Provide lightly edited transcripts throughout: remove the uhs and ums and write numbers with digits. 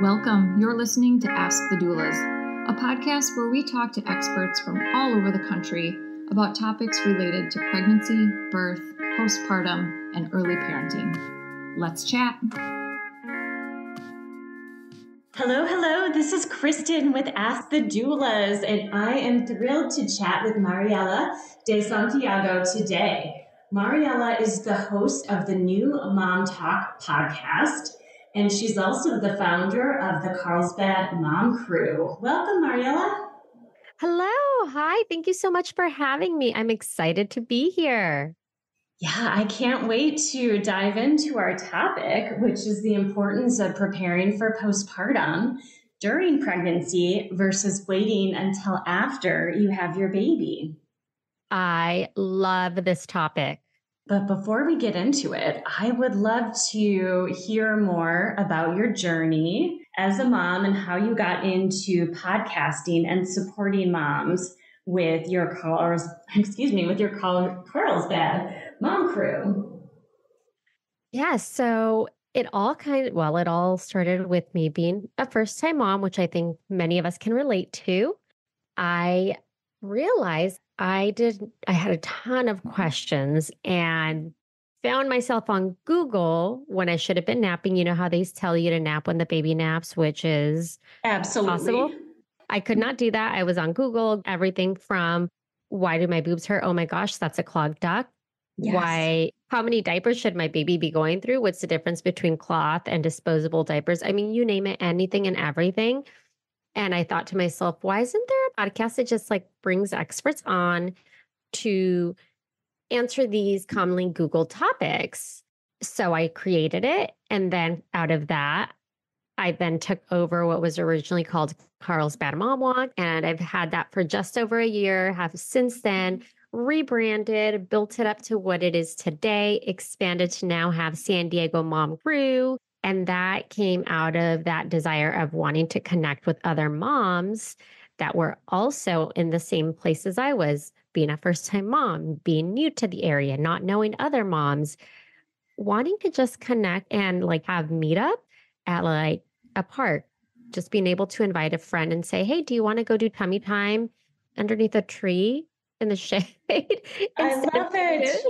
Welcome. You're listening to Ask the Doulas, a podcast where we talk to experts from all over the country about topics related to pregnancy, birth, postpartum, and early parenting. Let's chat. Hello. This is Kristin with Ask the Doulas, and I am thrilled to chat with Mariela De Santiago today. Mariela is the host of the New Mom Talk podcast, and she's also the founder of the Carlsbad Mom Crew. Welcome, Mariela. Hello. Hi. Thank you so much for having me. I'm excited to be here. Yeah, I can't wait to dive into our topic, which is the importance of preparing for postpartum during pregnancy versus waiting until after you have your baby. I love this topic. But before we get into it, I would love to hear more about your journey as a mom and how you got into podcasting and supporting moms with your Carlsbad Mom Crew. Yeah, so it all started with me being a first-time mom, which I think many of us can relate to. I realized I had a ton of questions and found myself on Google when I should have been napping. You know how they tell you to nap when the baby naps, which is Absolutely possible. I could not do that. I was on Google, everything from why do my boobs hurt? Oh my gosh, that's a clogged duct. Yes. How many diapers should my baby be going through? What's the difference between cloth and disposable diapers? I mean, you name it, anything and everything. And I thought to myself, why isn't there a podcast that just brings experts on to answer these commonly Googled topics? So I created it. And then out of that, I then took over what was originally called Carlsbad Mom Walk. And I've had that for just over a year, have since then rebranded, built it up to what it is today, expanded to now have San Diego Mom Crew. And that came out of that desire of wanting to connect with other moms that were also in the same place as I was, being a first-time mom, being new to the area, not knowing other moms, wanting to just connect and have meetup at a park, just being able to invite a friend and say, hey, do you want to go do tummy time underneath a tree in the shade? I love it.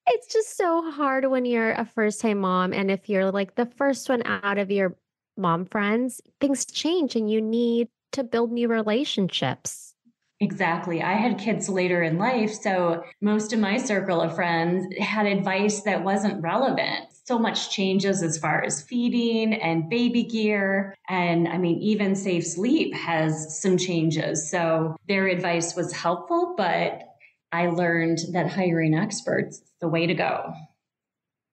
It's just so hard when you're a first-time mom. And if you're the first one out of your mom friends, things change and you need to build new relationships. Exactly. I had kids later in life, so most of my circle of friends had advice that wasn't relevant. So much changes as far as feeding and baby gear. And I mean, even safe sleep has some changes. So their advice was helpful, but I learned that hiring experts is the way to go.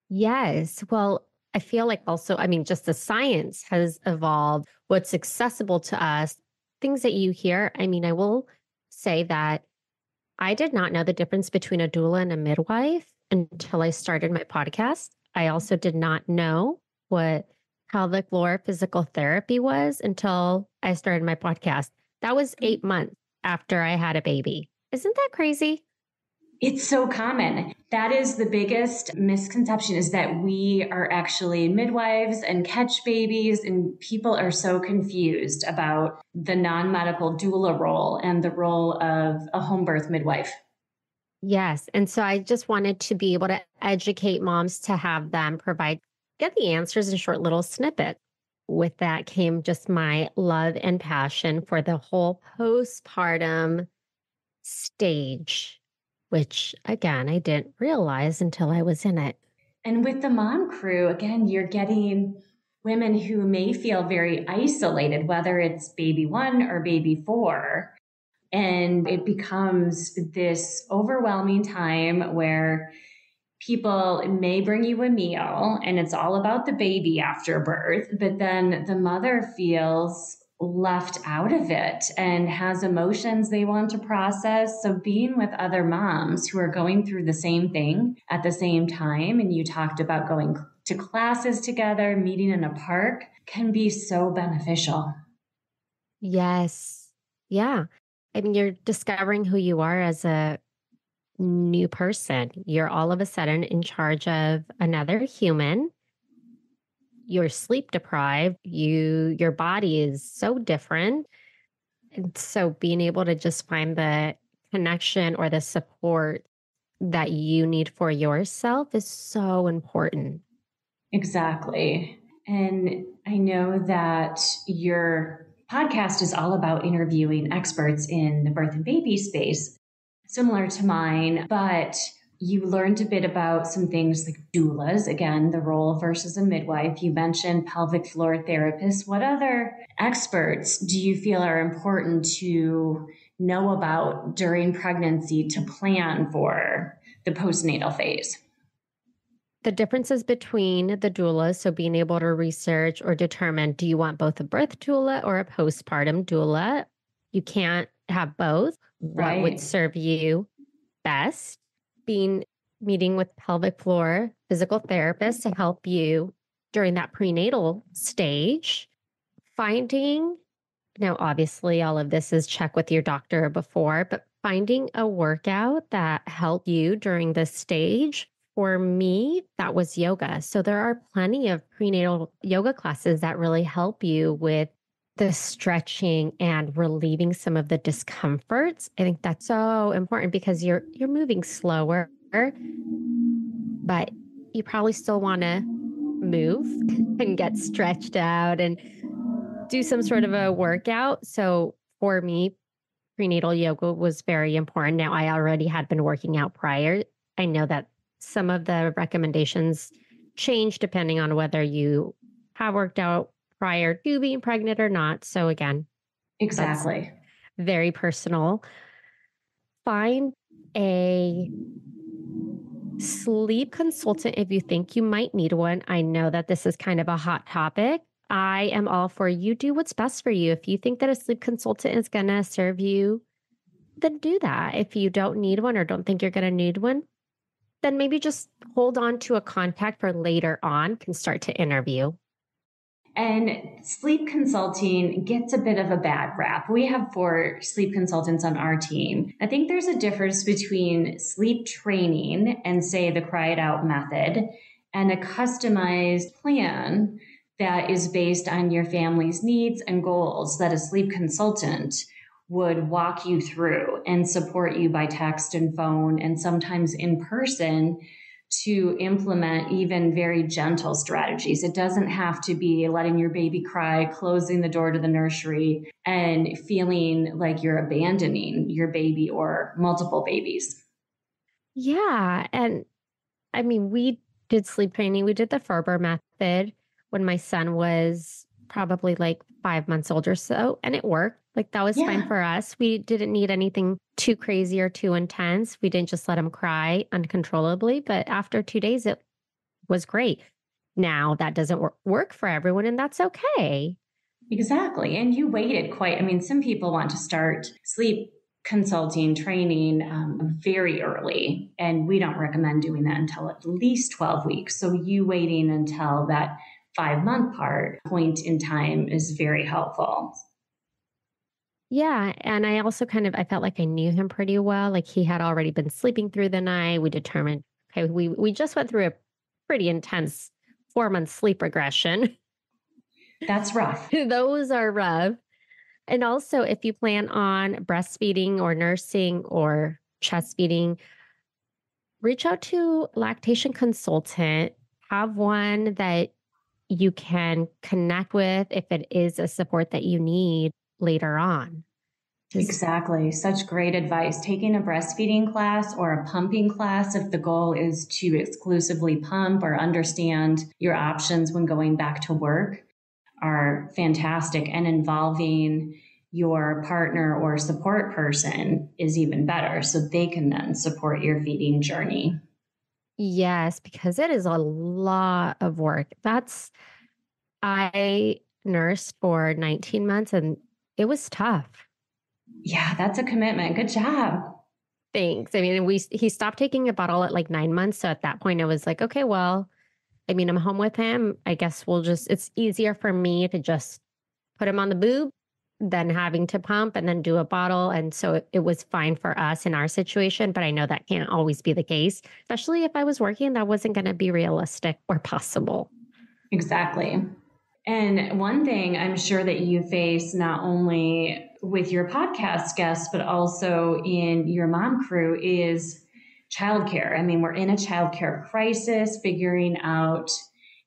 Yes. Well, I feel also, just the science has evolved, what's accessible to us, things that you hear. I will say that I did not know the difference between a doula and a midwife until I started my podcast. I also did not know what pelvic floor physical therapy was until I started my podcast. That was 8 months after I had a baby. Isn't that crazy? It's so common. That is the biggest misconception, is that we are actually midwives and catch babies, and people are so confused about the non-medical doula role and the role of a home birth midwife. Yes. And so I just wanted to be able to educate moms to have them get the answers in short little snippets. With that came just my love and passion for the whole postpartum stage, which again, I didn't realize until I was in it. And with the Mom Crew, again, you're getting women who may feel very isolated, whether it's baby 1 or baby 4. And it becomes this overwhelming time where people may bring you a meal and it's all about the baby after birth, but then the mother feels left out of it and has emotions they want to process. So being with other moms who are going through the same thing at the same time, and you talked about going to classes together, meeting in a park, can be so beneficial. Yes. Yeah. You're discovering who you are as a new person. You're all of a sudden in charge of another human. you're sleep deprived, your body is so different. And so being able to just find the connection or the support that you need for yourself is so important. Exactly. And I know that your podcast is all about interviewing experts in the birth and baby space, similar to mine, but you learned a bit about some things like doulas, again, the role versus a midwife. You mentioned pelvic floor therapists. What other experts do you feel are important to know about during pregnancy to plan for the postnatal phase? The differences between the doulas, so being able to research or determine, do you want both a birth doula or a postpartum doula? You can't have both. What would serve you best? Meeting with pelvic floor physical therapists to help you during that prenatal stage. Now obviously all of this is check with your doctor before, but finding a workout that helped you during this stage. For me, that was yoga. So there are plenty of prenatal yoga classes that really help you with the stretching and relieving some of the discomforts. I think that's so important because you're moving slower, but you probably still want to move and get stretched out and do some sort of a workout. So for me, prenatal yoga was very important. Now, I already had been working out prior. I know that some of the recommendations change depending on whether you have worked out prior to being pregnant or not. So again, exactly, very personal. Find a sleep consultant if you think you might need one. I know that this is kind of a hot topic. I am all for you do what's best for you. If you think that a sleep consultant is going to serve you, then do that. If you don't need one or don't think you're going to need one, then maybe just hold on to a contact for later on, can start to interview. And sleep consulting gets a bit of a bad rap. We have 4 sleep consultants on our team. I think there's a difference between sleep training and, say, the cry it out method and a customized plan that is based on your family's needs and goals that a sleep consultant would walk you through and support you by text and phone and sometimes in person to implement even very gentle strategies. It doesn't have to be letting your baby cry, closing the door to the nursery, and feeling like you're abandoning your baby or multiple babies. Yeah. And I mean, we did sleep training. We did the Ferber method when my son was probably like 5 months old or so, and it worked. Like that was fine for us. We didn't need anything too crazy or too intense. We didn't just let him cry uncontrollably, but after 2 days, it was great. Now that doesn't work for everyone, and that's okay. Exactly. And you waited some people want to start sleep consulting training very early, and we don't recommend doing that until at least 12 weeks. So you waiting until that 5-month point in time is very helpful. Yeah. And I also I felt like I knew him pretty well. Like he had already been sleeping through the night. We determined, okay, we just went through a pretty intense 4-month sleep regression. That's rough. Those are rough. And also, if you plan on breastfeeding or nursing or chest feeding, reach out to a lactation consultant. Have one that you can connect with if it is a support that you need later on. Exactly. Such great advice. Taking a breastfeeding class or a pumping class, if the goal is to exclusively pump or understand your options when going back to work, are fantastic. And involving your partner or support person is even better, so they can then support your feeding journey. Yes, because it is a lot of work. I nursed for 19 months and it was tough. Yeah, that's a commitment. Good job. Thanks. I mean, he stopped taking a bottle at like 9 months. So at that point, I was like, okay, well, I mean, I'm home with him. I guess it's easier for me to just put him on the boob than having to pump and then do a bottle. And so it was fine for us in our situation. But I know that can't always be the case, especially if I was working, that wasn't going to be realistic or possible. Exactly. And one thing I'm sure that you face not only with your podcast guests, but also in your mom crew is childcare. I mean, we're in a childcare crisis, figuring out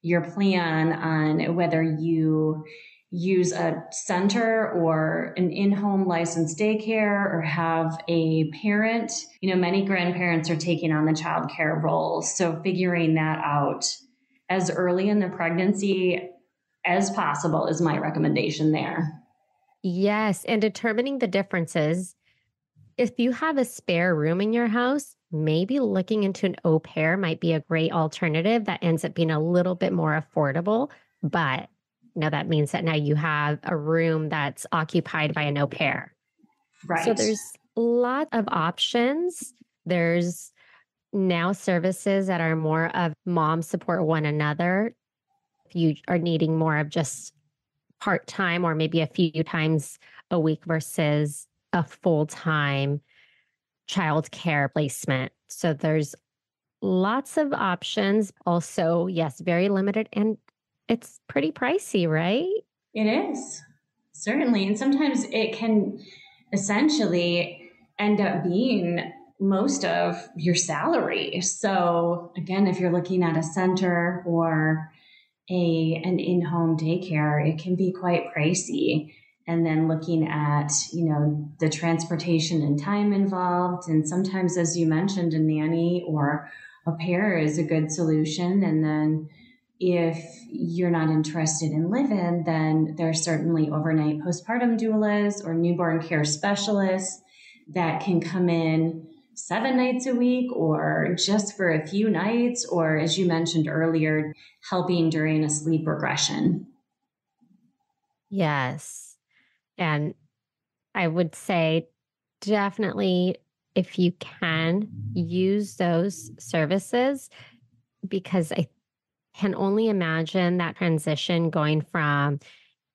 your plan on whether you use a center or an in-home licensed daycare or have a parent. You know, many grandparents are taking on the childcare role. So figuring that out as early in the pregnancy as possible is my recommendation there. Yes. And determining the differences. If you have a spare room in your house, maybe looking into an au pair might be a great alternative that ends up being a little bit more affordable. But that means that now you have a room that's occupied by an au pair. Right. So there's a lot of options. There's now services that are more of mom support one another. If you are needing more of just part-time or maybe a few times a week versus a full-time childcare placement. So there's lots of options. Also, yes, very limited, and it's pretty pricey, right? It is, certainly. And sometimes it can essentially end up being most of your salary. So again, if you're looking at a center or an in-home daycare, it can be quite pricey. And then looking at, the transportation and time involved. And sometimes, as you mentioned, a nanny or a pair is a good solution. And then if you're not interested in live-in, then there's certainly overnight postpartum doulas or newborn care specialists that can come in 7 nights a week or just for a few nights, or as you mentioned earlier, helping during a sleep regression. Yes. And I would say definitely, if you can, use those services, because I can only imagine that transition going from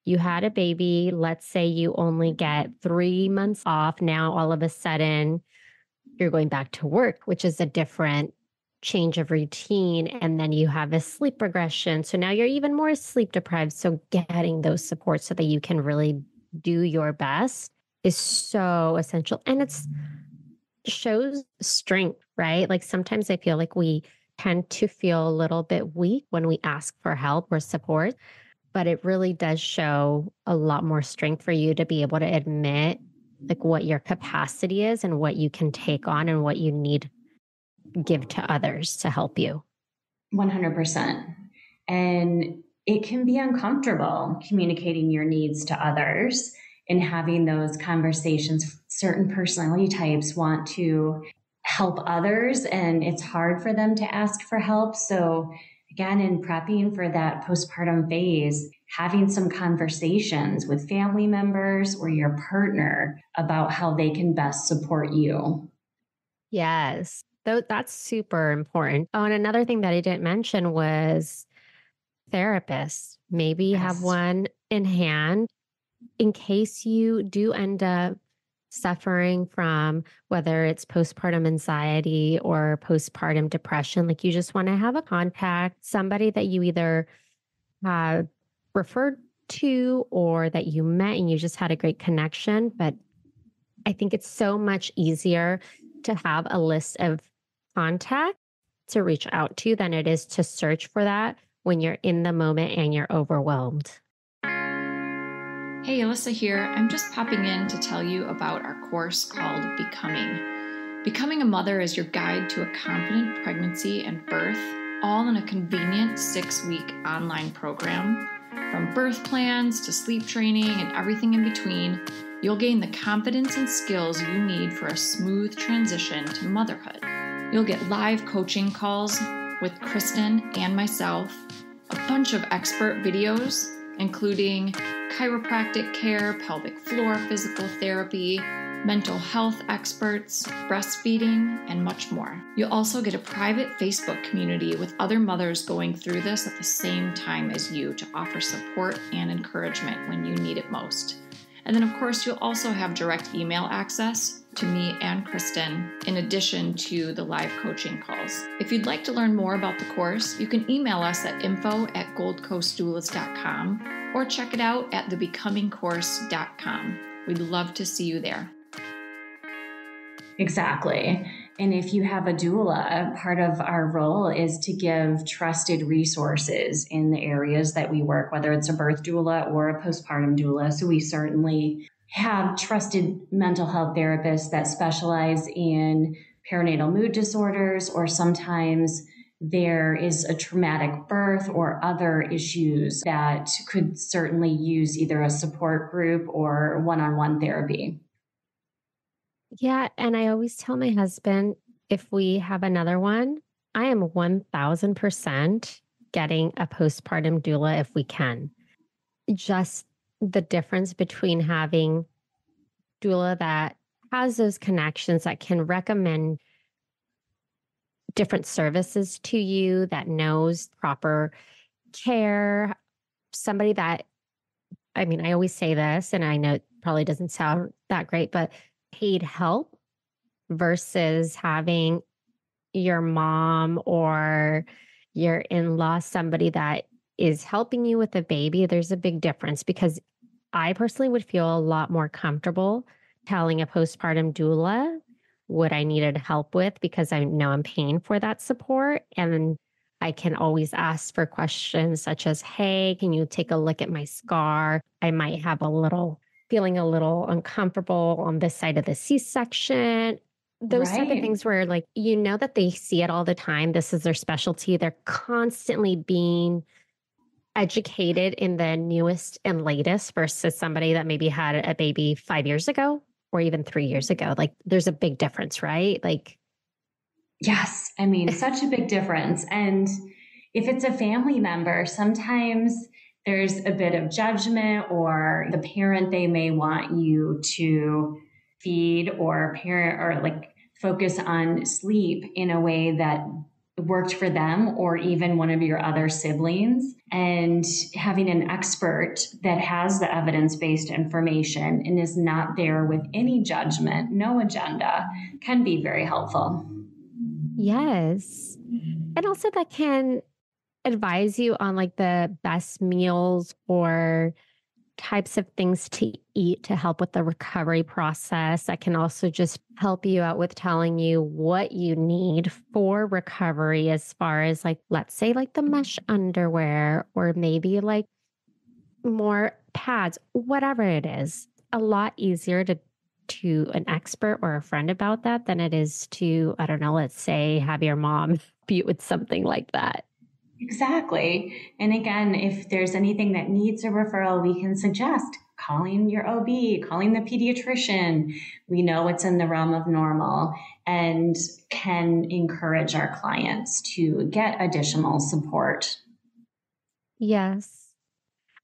you had a baby, let's say you only get 3 months off. Now, all of a sudden, you're going back to work, which is a different change of routine. And then you have a sleep regression. So now you're even more sleep deprived. So getting those supports so that you can really do your best is so essential. And it shows strength, right? Like sometimes I feel like we tend to feel a little bit weak when we ask for help or support, but it really does show a lot more strength for you to be able to admit like what your capacity is and what you can take on and what you need give to others to help you. 100%. And it can be uncomfortable communicating your needs to others and having those conversations. Certain personality types want to help others, and it's hard for them to ask for help. So again, in prepping for that postpartum phase, having some conversations with family members or your partner about how they can best support you. Yes, that's super important. Oh, and another thing that I didn't mention was therapists. Maybe Yes. have one in hand in case you do end up suffering from whether it's postpartum anxiety or postpartum depression. Like you just want to have a contact, somebody that you either have referred to or that you met and you just had a great connection. But I think it's so much easier to have a list of contacts to reach out to than it is to search for that when you're in the moment and you're overwhelmed. Hey, Alyssa here. I'm just popping in to tell you about our course called Becoming. Becoming a Mother is your guide to a confident pregnancy and birth, all in a convenient 6-week online program. From birth plans to sleep training and everything in between, you'll gain the confidence and skills you need for a smooth transition to motherhood. You'll get live coaching calls with Kristin and myself, a bunch of expert videos, including chiropractic care, pelvic floor physical therapy, mental health experts, breastfeeding, and much more. You'll also get a private Facebook community with other mothers going through this at the same time as you to offer support and encouragement when you need it most. And then, of course, you'll also have direct email access to me and Kristin, in addition to the live coaching calls. If you'd like to learn more about the course, you can email us at info@goldcoastdoulas.com or check it out at thebecomingcourse.com. We'd love to see you there. Exactly. And if you have a doula, part of our role is to give trusted resources in the areas that we work, whether it's a birth doula or a postpartum doula. So we certainly have trusted mental health therapists that specialize in perinatal mood disorders, or sometimes there is a traumatic birth or other issues that could certainly use either a support group or one-on-one therapy. Yeah. And I always tell my husband, if we have another one, I am 1000% getting a postpartum doula if we can. Just the difference between having doula that has those connections, that can recommend different services to you, that knows proper care, somebody that, I mean, I always say this, and I know it probably doesn't sound that great, but paid help versus having your mom or your in-law, somebody that is helping you with the baby. There's a big difference, because I personally would feel a lot more comfortable telling a postpartum doula what I needed help with, because I know I'm paying for that support. And I can always ask for questions such as, hey, can you take a look at my scar? I might have feeling a little uncomfortable on this side of the C-section. Those type of things where, like, you know that they see it all the time. This is their specialty. They're constantly being educated in the newest and latest versus somebody that maybe had a baby 5 years ago or even 3 years ago. Like, there's a big difference, right? Like, yes, I mean, such a big difference. And if it's a family member, sometimes there's a bit of judgment, or the parent, they may want you to feed or parent or like focus on sleep in a way that worked for them, or even one of your other siblings. And having an expert that has the evidence-based information and is not there with any judgment, no agenda, can be very helpful. yes. And also that can advise you on like the best meals or types of things to eat to help with the recovery process. That can also just help you out with telling you what you need for recovery, as far as, like, let's say like the mesh underwear, or maybe like more pads, whatever it is. A lot easier to an expert or a friend about that than it is to, I don't know, let's say have your mom be with something like that. Exactly. And again, if there's anything that needs a referral, we can suggest calling your OB, calling the pediatrician. We know it's in the realm of normal and can encourage our clients to get additional support. Yes.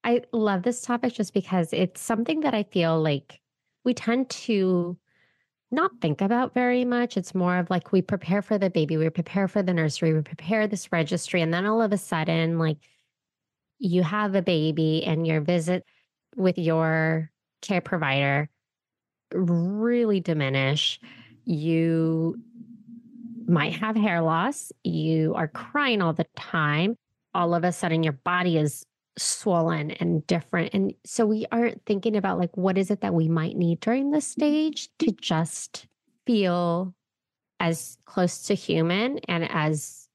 I love this topic just because it's something that I feel like we tend to not think about very much. It's more of like, we prepare for the baby, we prepare for the nursery, we prepare this registry. And then all of a sudden, like, you have a baby and your visit with your care provider really diminish. You might have hair loss. You are crying all the time. All of a sudden, your body is swollen and different. And so we aren't thinking about, like, what is it that we might need during this stage to just feel as close to human and as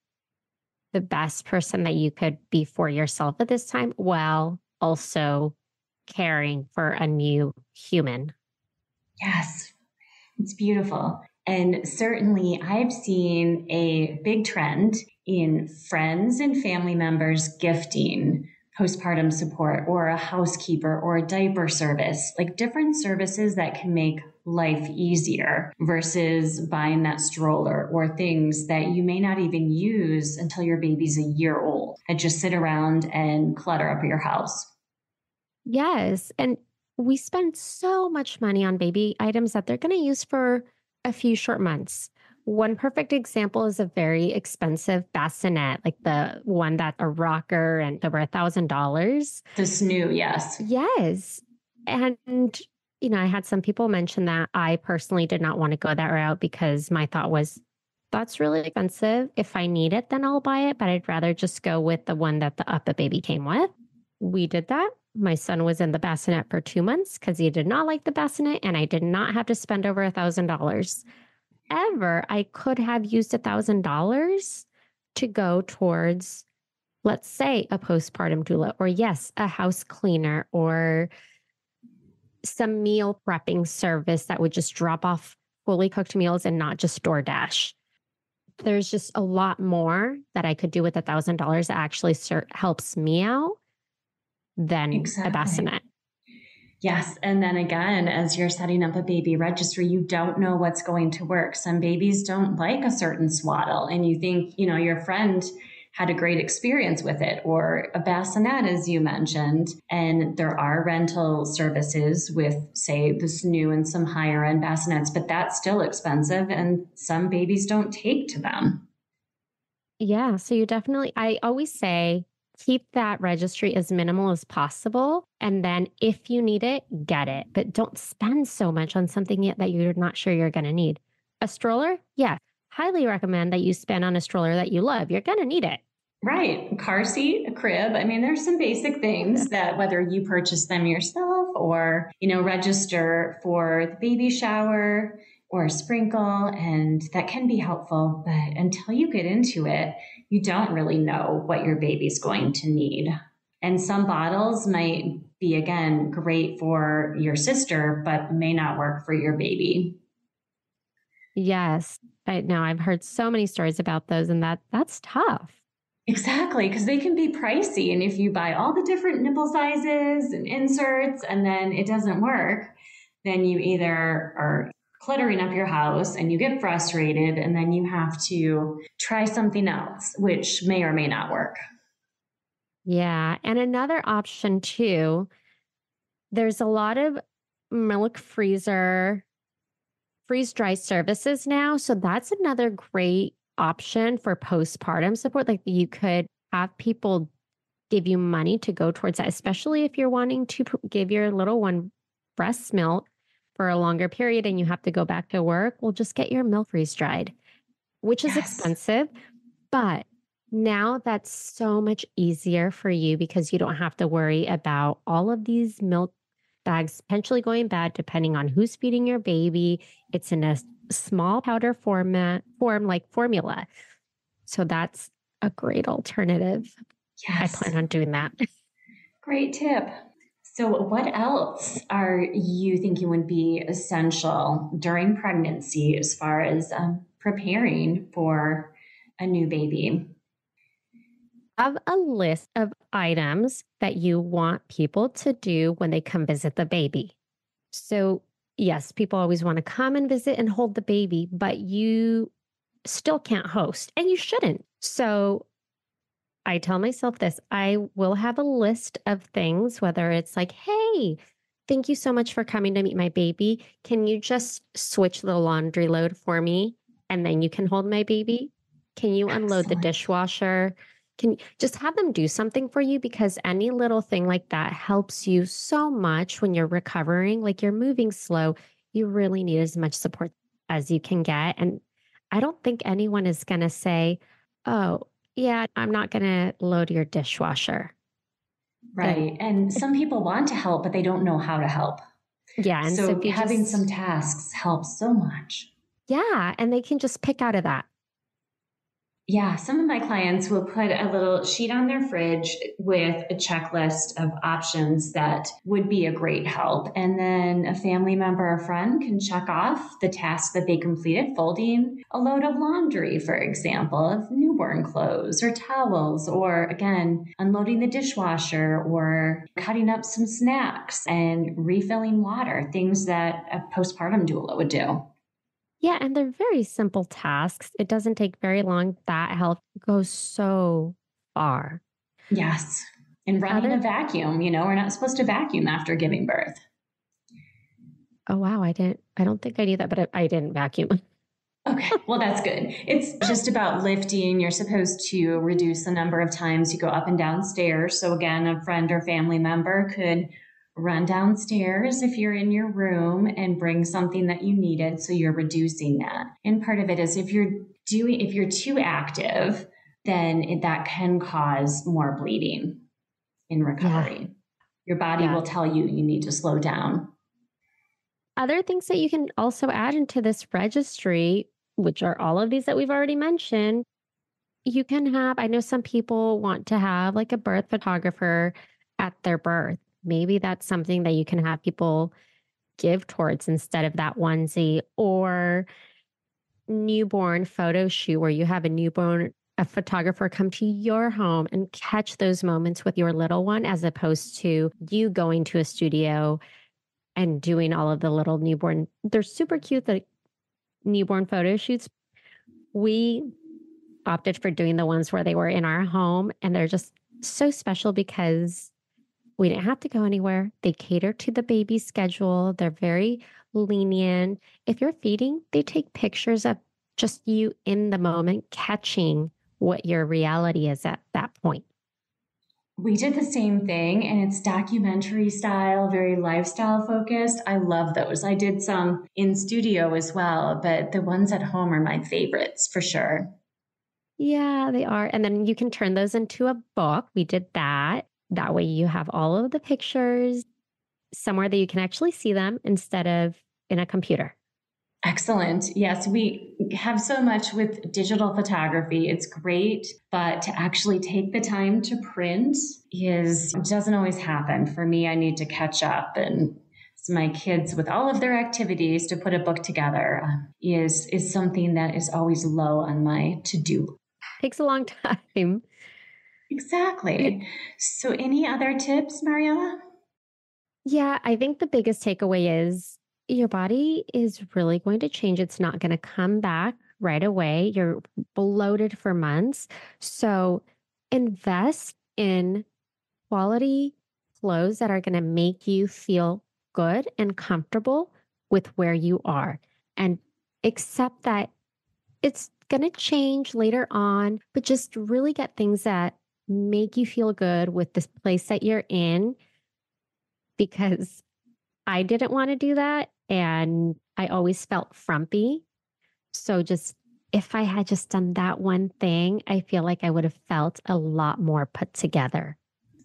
the best person that you could be for yourself at this time, while also caring for a new human. Yes, it's beautiful. And certainly I've seen a big trend in friends and family members gifting postpartum support, or a housekeeper, or a diaper service, like different services that can make life easier versus buying that stroller or things that you may not even use until your baby's a year old and just sit around and clutter up your house. Yes. And we spend so much money on baby items that they're going to use for a few short months. One perfect example is a very expensive bassinet, like the one that's a rocker and over $1,000. The snoo, yes. Yes. And I had some people mention that. I personally did not want to go that route because my thought was, that's really expensive. If I need it, then I'll buy it. But I'd rather just go with the one that the baby came with. We did that. My son was in the bassinet for 2 months because he did not like the bassinet, and I did not have to spend over $1,000. Ever, I could have used $1,000 to go towards, let's say, a postpartum doula, or yes, a house cleaner, or some meal prepping service that would just drop off fully cooked meals and not just DoorDash. There's just a lot more that I could do with $1,000 that actually helps me out than a bassinet. Yes. And then again, as you're setting up a baby registry, you don't know what's going to work. Some babies don't like a certain swaddle, and you think, your friend had a great experience with it, or a bassinet, as you mentioned. And there are rental services with, say, this new and some higher end bassinets, but that's still expensive, and some babies don't take to them. Yeah. So I always say, keep that registry as minimal as possible. And then if you need it, get it. But don't spend so much on something that you're not sure you're going to need. A stroller? Yeah. Highly recommend that you spend on a stroller that you love. You're going to need it. Right. A car seat, a crib. I mean, there's some basic things that whether you purchase them yourself or, register for the baby shower or a sprinkle, and that can be helpful. But until you get into it, you don't really know what your baby's going to need. And some bottles might be, again, great for your sister, but may not work for your baby. Yes. I know. I've heard so many stories about those, and that's tough. Exactly, because they can be pricey. And if you buy all the different nipple sizes and inserts and then it doesn't work, then you either are cluttering up your house and you get frustrated, and then you have to try something else, which may or may not work. Yeah. And another option too, there's a lot of milk freeze dry services now. So that's another great option for postpartum support. Like, you could have people give you money to go towards that, especially if you're wanting to give your little one breast milk for a longer period and you have to go back to work. Well, just get your milk freeze dried, which is expensive, but now that's so much easier for you because you don't have to worry about all of these milk bags potentially going bad depending on who's feeding your baby. It's in a small powder form like formula. So that's a great alternative. Yes. I plan on doing that. Great tip. So what else are you thinking would be essential during pregnancy as far as preparing for a new baby? Have a list of items that you want people to do when they come visit the baby. So yes, people always want to come and visit and hold the baby, but you still can't host, and you shouldn't. So I tell myself this, I will have a list of things, whether it's like, hey, thank you so much for coming to meet my baby. Can you just switch the laundry load for me? And then you can hold my baby. Can you unload the dishwasher? Can you just have them do something for you? Because any little thing like that helps you so much when you're recovering, like you're moving slow. You really need as much support as you can get. And I don't think anyone is going to say, oh, yeah, I'm not going to load your dishwasher. Right. And some people want to help, but they don't know how to help. Yeah. And so having some tasks helps so much. Yeah. And they can just pick out of that. Yeah, some of my clients will put a little sheet on their fridge with a checklist of options that would be a great help. And then a family member or friend can check off the task that they completed, folding a load of laundry, for example, of newborn clothes or towels, or again, unloading the dishwasher or cutting up some snacks and refilling water, things that a postpartum doula would do. Yeah, and they're very simple tasks. It doesn't take very long. That help goes so far. Yes. And running a vacuum, we're not supposed to vacuum after giving birth. Oh, wow. I don't think I knew that, but I didn't vacuum. Okay. Well, that's good. It's just about lifting. You're supposed to reduce the number of times you go up and down stairs. So again, a friend or family member could run downstairs if you're in your room and bring something that you needed. So you're reducing that. And part of it is if you're too active, then that can cause more bleeding in recovery. Yeah. Your body will tell you need to slow down. Other things that you can also add into this registry, which are all of these that we've already mentioned, you can have, I know some people want to have like a birth photographer at their birth. Maybe that's something that you can have people give towards instead of that onesie, or newborn photo shoot where you have a photographer come to your home and catch those moments with your little one, as opposed to you going to a studio and doing all of the little newborn. They're super cute, the newborn photo shoots. We opted for doing the ones where they were in our home, and they're just so special because we didn't have to go anywhere. They cater to the baby's schedule. They're very lenient. If you're feeding, they take pictures of just you in the moment, catching what your reality is at that point. We did the same thing, and it's documentary style, very lifestyle focused. I love those. I did some in studio as well, but the ones at home are my favorites for sure. Yeah, they are. And then you can turn those into a book. We did that. That way you have all of the pictures somewhere that you can actually see them instead of in a computer. Excellent. Yes, we have so much with digital photography. It's great, but to actually take the time to print doesn't always happen. For me, I need to catch up, and so my kids with all of their activities to put a book together is something that is always low on my to-do. Takes a long time. Exactly. So any other tips, Mariela? Yeah, I think the biggest takeaway is your body is really going to change. It's not going to come back right away. You're bloated for months. So invest in quality clothes that are going to make you feel good and comfortable with where you are, and accept that it's going to change later on, but just really get things that make you feel good with this place that you're in, because I didn't want to do that. And I always felt frumpy. So if I had just done that one thing, I feel like I would have felt a lot more put together.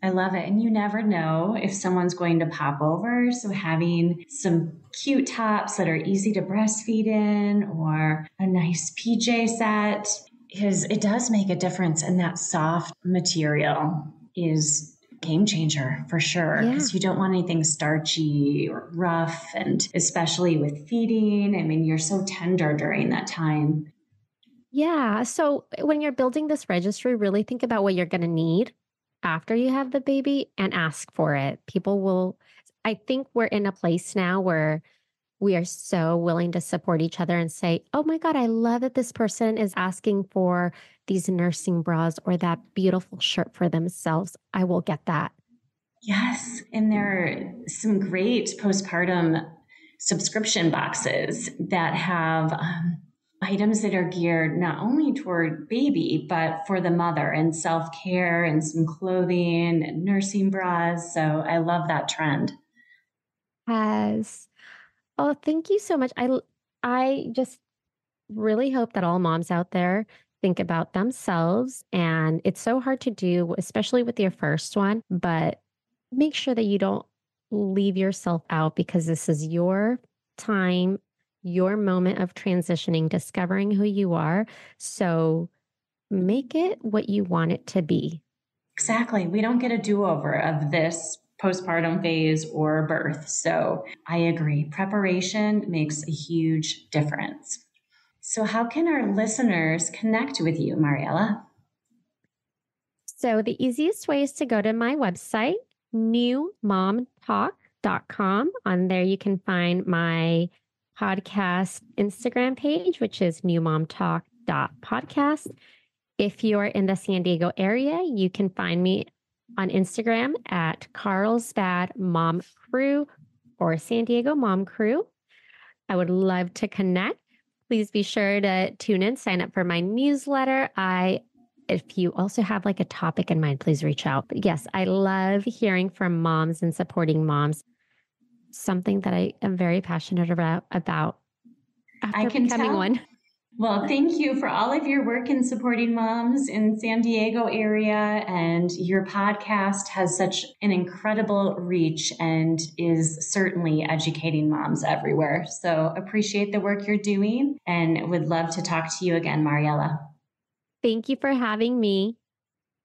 I love it. And you never know if someone's going to pop over. So having some cute tops that are easy to breastfeed in, or a nice PJ set, it does make a difference. And that soft material is game changer for sure, because you don't want anything starchy or rough, and especially with feeding. I mean, you're so tender during that time. Yeah. So when you're building this registry, really think about what you're going to need after you have the baby and ask for it. I think we're in a place now where we are so willing to support each other and say, oh my God, I love that this person is asking for these nursing bras or that beautiful shirt for themselves. I will get that. Yes. And there are some great postpartum subscription boxes that have items that are geared not only toward baby, but for the mother, and self-care, and some clothing and nursing bras. So I love that trend. Yes. Oh, thank you so much. I just really hope that all moms out there think about themselves. And it's so hard to do, especially with your first one, but make sure that you don't leave yourself out, because this is your time, your moment of transitioning, discovering who you are. So make it what you want it to be. Exactly. We don't get a do-over of this postpartum phase or birth. So I agree. Preparation makes a huge difference. So how can our listeners connect with you, Mariela? So the easiest way is to go to my website, newmomtalk.com. On there, you can find my podcast Instagram page, which is newmomtalk.podcast. If you're in the San Diego area, you can find me on Instagram at Carlsbad Mom Crew or San Diego Mom Crew. I would love to connect. Please be sure to tune in, sign up for my newsletter. I If you also have like a topic in mind, please reach out. But yes, I love hearing from moms and supporting moms. Something that I am very passionate about after becoming one. Well, thank you for all of your work in supporting moms in San Diego area, and your podcast has such an incredible reach and is certainly educating moms everywhere. So appreciate the work you're doing and would love to talk to you again, Mariela. Thank you for having me.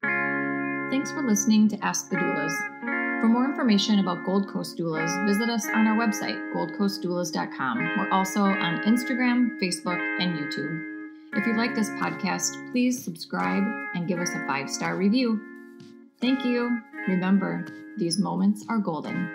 Thanks for listening to Ask the Doulas. For more information about Gold Coast Doulas, visit us on our website, goldcoastdoulas.com. We're also on Instagram, Facebook, and YouTube. If you like this podcast, please subscribe and give us a 5-star review. Thank you. Remember, these moments are golden.